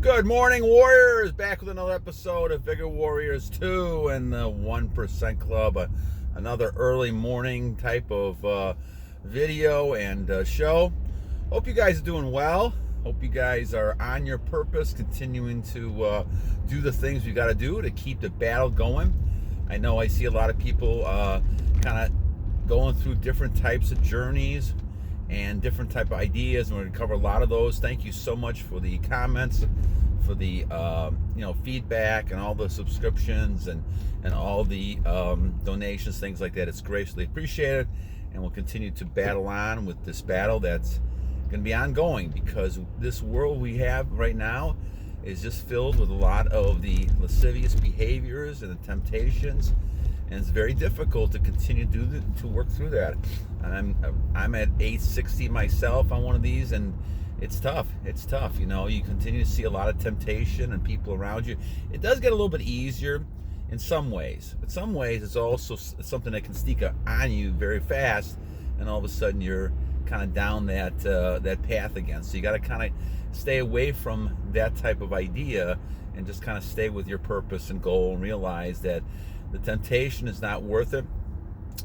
Good morning, Warriors. Back with another episode of Vigor Warriors 2 and the 1% Club. Another early morning type of video and show. Hope you guys are doing well. Hope you guys are on your purpose, continuing to do the things you got to do to keep the battle going. I know I see a lot of people kind of going through different types of journeys and different type of ideas, and we're going to cover a lot of those. Thank you so much for the comments, for the feedback, and all the subscriptions and all the donations, things like that. It's graciously appreciated, and we'll continue to battle on with this battle that's going to be ongoing, because this world we have right now is just filled with a lot of the lascivious behaviors and the temptations, and it's very difficult to continue to work through that. I'm at 860 myself on one of these, and it's tough. It's tough. You continue to see a lot of temptation and people around you. It does get a little bit easier in some ways, but some ways it's also something that can sneak up on you very fast, and all of a sudden you're kind of down that path again. So you got to kind of stay away from that type of idea and just kind of stay with your purpose and goal, and realize that the temptation is not worth it,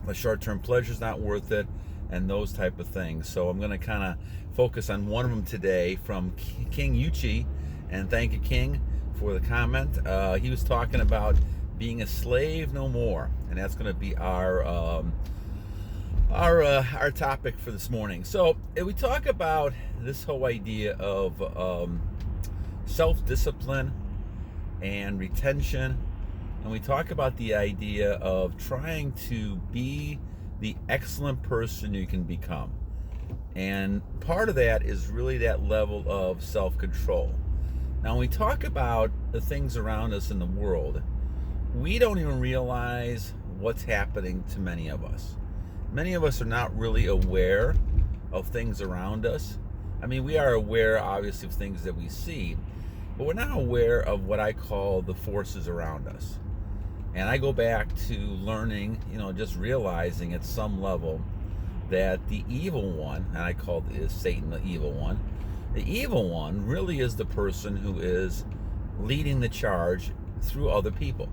the short-term pleasure is not worth it, and those type of things. So I'm going to kind of focus on one of them today from King Uche, and thank you, King, for the comment. He was talking about being a slave no more, and that's going to be our topic for this morning. So we talk about this whole idea of self-discipline and retention, and we talk about the idea of trying to be the excellent person you can become. And part of that is really that level of self-control. Now, when we talk about the things around us in the world, we don't even realize what's happening to many of us. Many of us are not really aware of things around us. I mean, we are aware, obviously, of things that we see, but we're not aware of what I call the forces around us. And I go back to learning, just realizing at some level that the evil one, and I call it Satan the evil one, really is the person who is leading the charge through other people.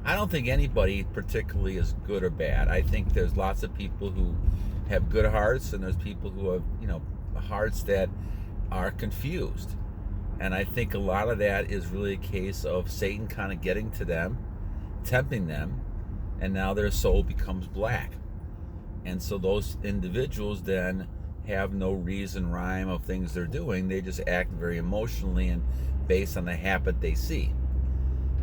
I don't think anybody particularly is good or bad. I think there's lots of people who have good hearts, and there's people who have, hearts that are confused. And I think a lot of that is really a case of Satan kind of getting to them, tempting them, and now their soul becomes black. And so those individuals then have no reason, rhyme of things they're doing. They just act very emotionally and based on the habit they see.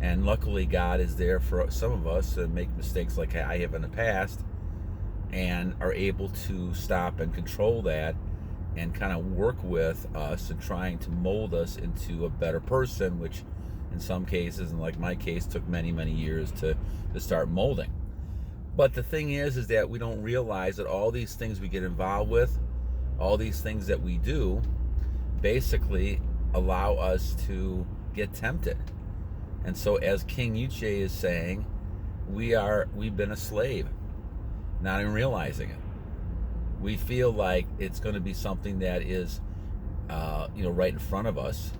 And luckily, God is there for some of us to make mistakes like I have in the past, and are able to stop and control that, and kind of work with us and trying to mold us into a better person, which in some cases, and like my case, took many, many years to start molding. But the thing is that we don't realize that all these things we get involved with, all these things that we do, basically allow us to get tempted. And so, as King Uche is saying, we've been a slave, not even realizing it. We feel like it's going to be something that is, right in front of us,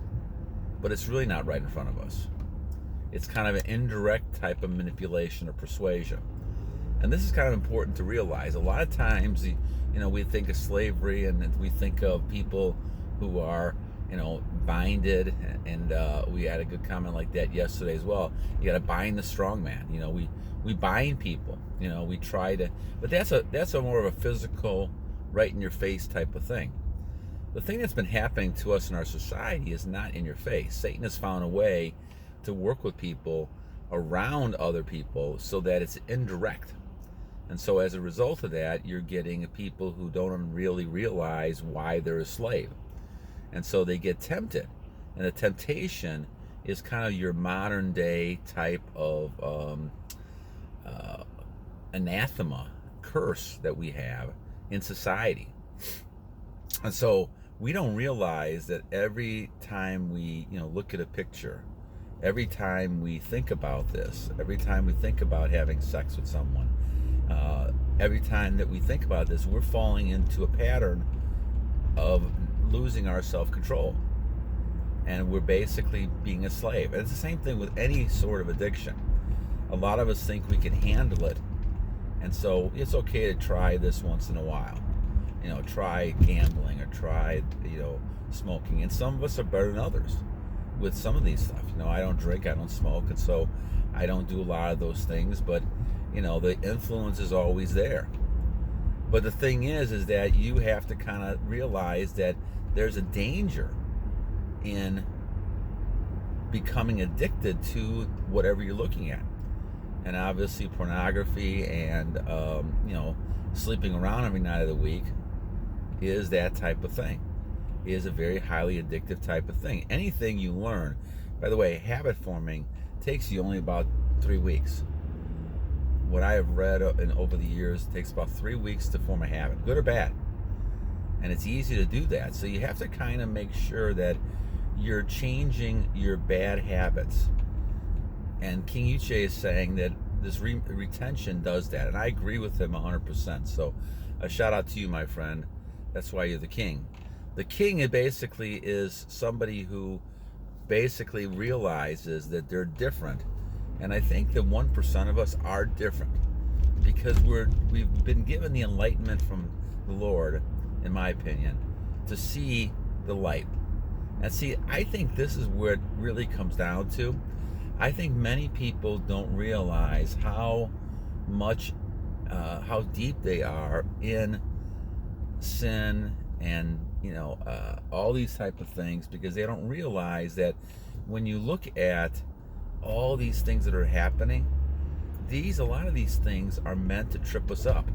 but it's really not right in front of us. It's kind of an indirect type of manipulation or persuasion. And this is kind of important to realize. A lot of times, we think of slavery, and we think of people who are, binded, and we had a good comment like that yesterday as well. You got to bind the strong man. We bind people. We try to, but that's a more of a physical, right in your face type of thing. The thing that's been happening to us in our society is not in your face. Satan has found a way to work with people around other people so that it's indirect. And so as a result of that, you're getting people who don't really realize why they're a slave. And so they get tempted. And the temptation is kind of your modern day type of anathema, curse that we have in society. And so we don't realize that every time we look at a picture, every time we think about this, every time we think about having sex with someone, every time that we think about this, we're falling into a pattern of losing our self-control. and we're basically being a slave. And it's the same thing with any sort of addiction. A lot of us think we can handle it, and so it's okay to try this once in a while. Try gambling or try, smoking. And some of us are better than others with some of these stuff. I don't drink, I don't smoke, and so I don't do a lot of those things, but the influence is always there. But the thing is that you have to kind of realize that there's a danger in becoming addicted to whatever you're looking at. And obviously pornography and sleeping around every night of the week is that type of thing. It is a very highly addictive type of thing. Anything you learn, by the way, habit forming takes you only about 3 weeks. What I have read over the years, it takes about 3 weeks to form a habit, good or bad. And it's easy to do that. So you have to kind of make sure that you're changing your bad habits. And King Uche is saying that this retention does that. And I agree with him 100%. So a shout out to you, my friend. That's why you're the king. The king basically is somebody who basically realizes that they're different. And I think that 1% of us are different because we've been given the enlightenment from the Lord, in my opinion, to see the light. And see, I think this is where it really comes down to. I think many people don't realize how deep they are in sin and all these type of things, because they don't realize that when you look at all these things that are happening, a lot of these things are meant to trip us up.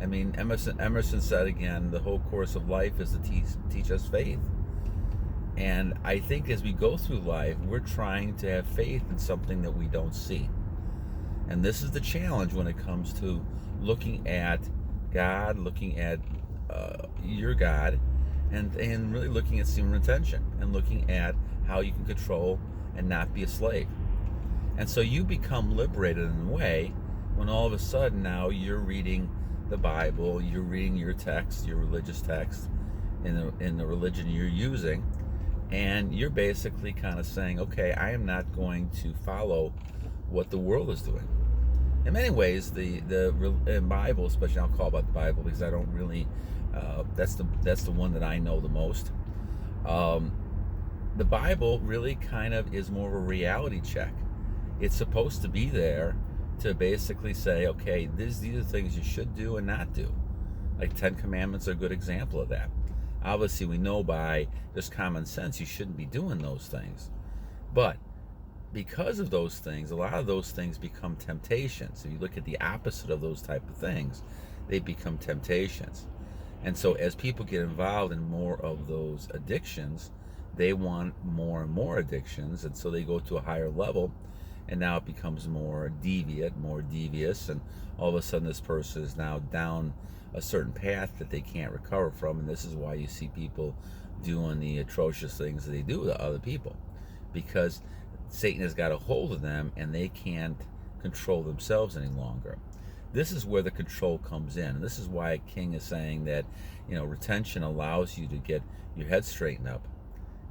I mean, Emerson said again, the whole course of life is to teach us faith. And I think as we go through life, we're trying to have faith in something that we don't see. And this is the challenge when it comes to looking at God, looking at your God, and really looking at semen retention and looking at how you can control and not be a slave. And so you become liberated in a way when all of a sudden now you're reading the Bible, you're reading your text, your religious text in the religion you're using, and you're basically kind of saying, okay, I am not going to follow what the world is doing. In many ways, the Bible, especially I'll call about the Bible because I don't really, that's the one that I know the most. The Bible really kind of is more of a reality check. It's supposed to be there to basically say, okay, these are things you should do and not do. Like 10 Commandments are a good example of that. Obviously, we know by just common sense you shouldn't be doing those things. But because of those things, a lot of those things become temptations. If you look at the opposite of those type of things, they become temptations. And so as people get involved in more of those addictions, they want more and more addictions, and so they go to a higher level, and now it becomes more deviant, more devious, and all of a sudden this person is now down a certain path that they can't recover from. And this is why you see people doing the atrocious things that they do to other people, because Satan has got a hold of them and they can't control themselves any longer. This is where the control comes in, and this is why King is saying that retention allows you to get your head straightened up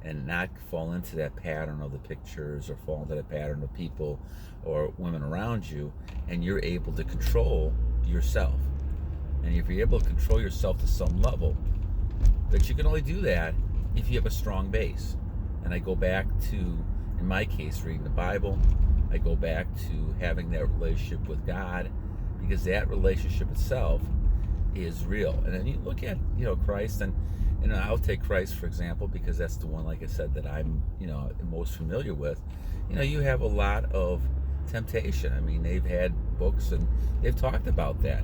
and not fall into that pattern of the pictures or fall into that pattern of people or women around you, and you're able to control yourself. And if you're able to control yourself to some level, but you can only do that if you have a strong base. And I go back to, in my case, reading the Bible. I go back to having that relationship with God, because that relationship itself is real. And then you look at Christ, and I'll take Christ for example, because that's the one, like I said, that I'm most familiar with. You have a lot of temptation. I mean, they've had books and they've talked about that.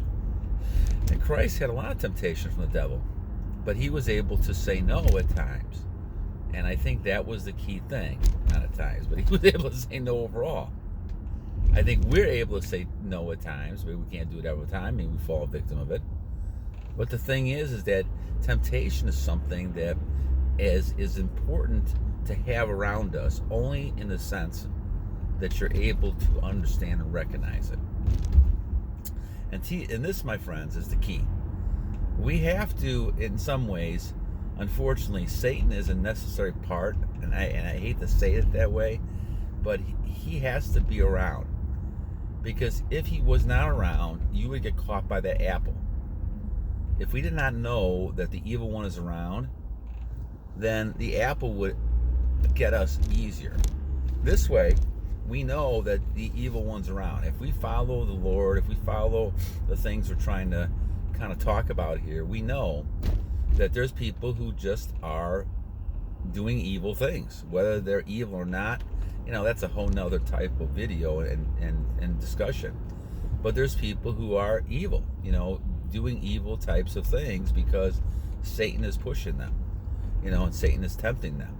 And Christ had a lot of temptation from the devil, but he was able to say no at times. And I think that was the key thing. Not at times, but he was able to say no overall. I think we're able to say no at times, but we can't do it every time. I mean, we fall victim of it. But the thing is that temptation is something that is important to have around us, only in the sense that you're able to understand and recognize it. And this, my friends, is the key. We have to, in some ways, unfortunately, Satan is a necessary part, and I hate to say it that way, but he has to be around. Because if he was not around, you would get caught by that apple. If we did not know that the evil one is around, then the apple would get us easier. This way, we know that the evil one's around. If we follow the Lord, if we follow the things we're trying to kind of talk about here, we know that there's people who just are doing evil things. Whether they're evil or not, that's a whole nother type of video and discussion. But there's people who are evil, doing evil types of things because Satan is pushing them, and Satan is tempting them.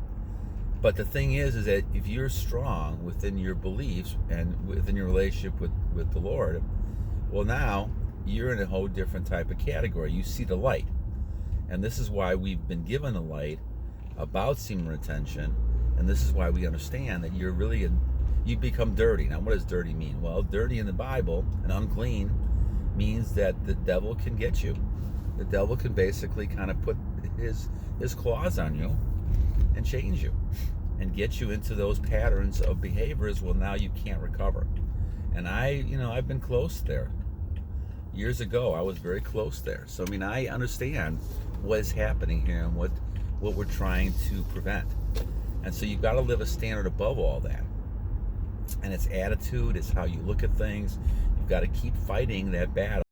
But the thing is that if you're strong within your beliefs and within your relationship with the Lord, well, now you're in a whole different type of category. You see the light. And this is why we've been given the light about semen retention. And this is why we understand that you become dirty. Now, what does dirty mean? Well, dirty in the Bible and unclean means that the devil can get you. The devil can basically kind of put his claws on you and change you and get you into those patterns of behaviors. Well, now you can't recover. And I've been close there. Years ago, I was very close there. So, I understand what is happening here and what we're trying to prevent. And so you've got to live a standard above all that. And it's attitude, it's how you look at things. You've got to keep fighting that battle.